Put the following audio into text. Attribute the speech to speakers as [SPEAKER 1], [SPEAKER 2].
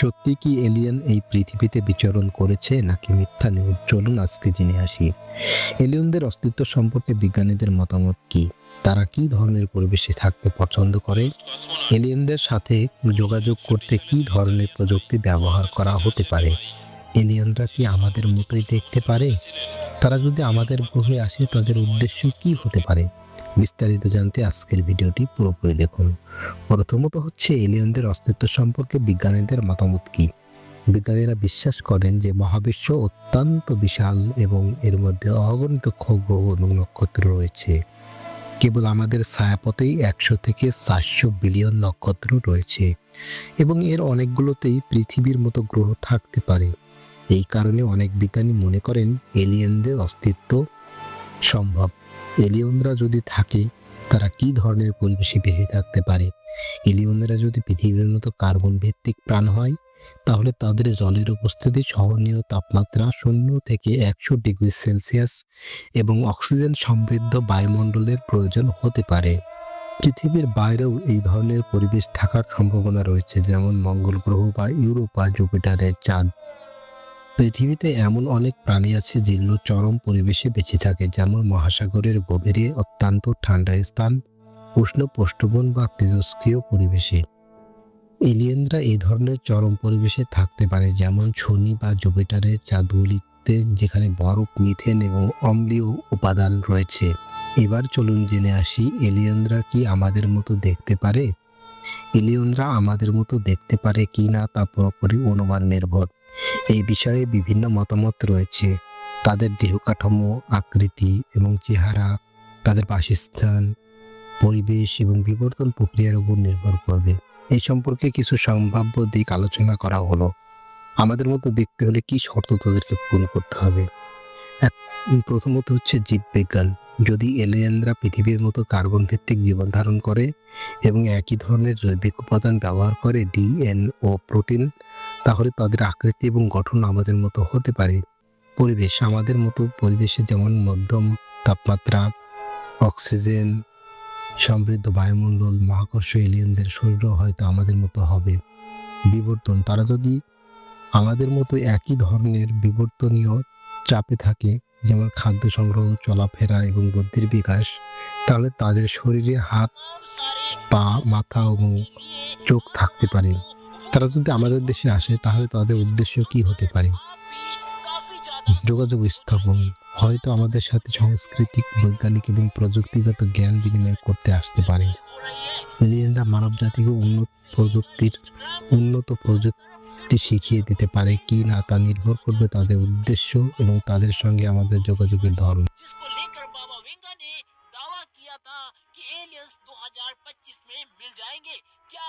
[SPEAKER 1] সত্যি কি এলিয়েন এই পৃথিবীতে বিচরণ করেছে নাকি মিথ্যা নিউজ? চলুন আজকে জেনে আসি। এলিয়েনদের অস্তিত্ব সম্পর্কে বিজ্ঞানীদের মতামত কি? তারা কি ধরনের পরিবেশে থাকতে পছন্দ করে? এলিয়েনদের সাথে যোগাযোগ করতে কি ধরনের প্রযুক্তি ব্যবহার করা হতে পারে? এলিয়েনরা কি আমাদের মতোই দেখতে পারে? তারা যদি আমাদের গ্রহে আসে তাদের উদ্দেশ্য কি হতে পারে? বিস্তারিত জানতে আজকের ভিডিওটি পুরোপুরি দেখুন। প্রথমত হচ্ছে এলিয়েনদের অস্তিত্ব সম্পর্কে বিজ্ঞানীদের মতামত কি? বিজ্ঞানীরা বিশ্বাস করেন যে মহাবিশ্ব অত্যন্ত বিশাল এবং এর মধ্যে অগণিত গ্রহ এবং নক্ষত্র রয়েছে। কেবল আমাদের ছায়াপথেই 100 থেকে 400 বিলিয়ন নক্ষত্র রয়েছে এবং এর অনেকগুলোতেই পৃথিবীর মতো গ্রহ থাকতে পারে। এই কারণে অনেক বিজ্ঞানী মনে করেন এলিয়েনদের অস্তিত্ব সম্ভব। এলিয়েনরা যদি থাকে তারা কি ধরনের পরিবেশে বেঁচে থাকতে পারে? এলিয়েনরা যদি পৃথিবীর মতো কার্বন ভিত্তিক প্রাণ হয় তাহলে তাদের জলের উপস্থিতি, সহনীয় তাপমাত্রা 0 থেকে 100 ডিগ্রি সেলসিয়াস এবং অক্সিজেন সমৃদ্ধ বায়ুমণ্ডলের প্রয়োজন হতে পারে। পৃথিবীর বাইরেও এই ধরনের পরিবেশ থাকার সম্ভাবনা রয়েছে, যেমন মঙ্গল গ্রহ বা ইউরোপা, জুপিটারের চাঁদ। পৃথিবীতে এমন অনেক প্রাণী আছে যেগুলো চরম পরিবেশে বেঁচে থাকে, যেমন মহাসাগরের গভীরে, অত্যন্ত ঠান্ডা স্থান, উষ্ণ প্রস্থবন বা তেজস্ক্রিয় পরিবেশে। এলিয়েনরা এই ধরনের চরম পরিবেশে থাকতে পারে, যেমন শনি বা জুপিটারের চাঁদগুলিতে, যেখানে বরফ, মিথেন এবং অম্লীয় উপাদান রয়েছে। এবার চলুন জেনে আসি এলিয়েনরা কি আমাদের মতো দেখতে পারে? এলিয়েনরা আমাদের মতো দেখতে পারে কি না তা পুরোপুরি অনুমান নির্ভর। এই বিষয়ে বিভিন্ন মতামত রয়েছে। তাদের দেহ কাঠামো, আকৃতি এবং চেহারা তাদের বাসস্থান, পরিবেশ এবং বিবর্তন প্রক্রিয়ার উপর নির্ভর করবে। এই সম্পর্কে কিছু সম্ভাব্য দিক আলোচনা করা হলো। আমাদের মতো দেখতে হলে কি শর্ত তাদেরকে পূরণ করতে হবে? প্রথমত হচ্ছে জীববিজ্ঞান। যদি এলিয়েনরা পৃথিবীর মতো কার্বন ভিত্তিক জীবন ধারণ করে এবং একই ধরনের জৈবিক উপাদান ব্যবহার করে, ডিএনএ ও প্রোটিন, তাহলে তাদের আকৃতি এবং গঠন আমাদের মতো হতে পারে। পরিবেশ আমাদের মতো পরিবেশে, যেমন মধ্যম তাপমাত্রা, অক্সিজেন সমৃদ্ধ বায়ুমণ্ডল, মহাকর্ষ। এলিয়েনদের শরীরও হয়তো আমাদের মতো হবে। বিবর্তন তারা যদি আমাদের মতো একই ধরনের বিবর্তনীয় চাপে থাকে, যেমন খাদ্য সংগ্রহ, চলাফেরা এবং বুদ্ধির বিকাশ, তাহলে তাদের শরীরে হাত, পা, মাথা এবং চোখ থাকতে পারে। তারা যদি আমাদের দেশে আসে তাহলে তাদের উদ্দেশ্য কি হতে পারে? যোগাযোগ স্থাপন, হয়তো আমাদের সাথে সাংস্কৃতিক, বৈজ্ঞানিক এবং প্রযুক্তিগত জ্ঞান বিনিময় করতে আসতে পারে। এলিয়েনরা মানব জাতিকে উন্নত প্রযুক্তি শিখিয়ে দিতে পারে কি না তা নির্ভর করবে তাদের উদ্দেশ্য এবং তাদের সঙ্গে আমাদের যোগাযোগের ধরন।
[SPEAKER 2] जिसको लेकर बाबा वेंगा ने दावा किया था कि एलियंस 2025 में मिल जाएंगे। क्या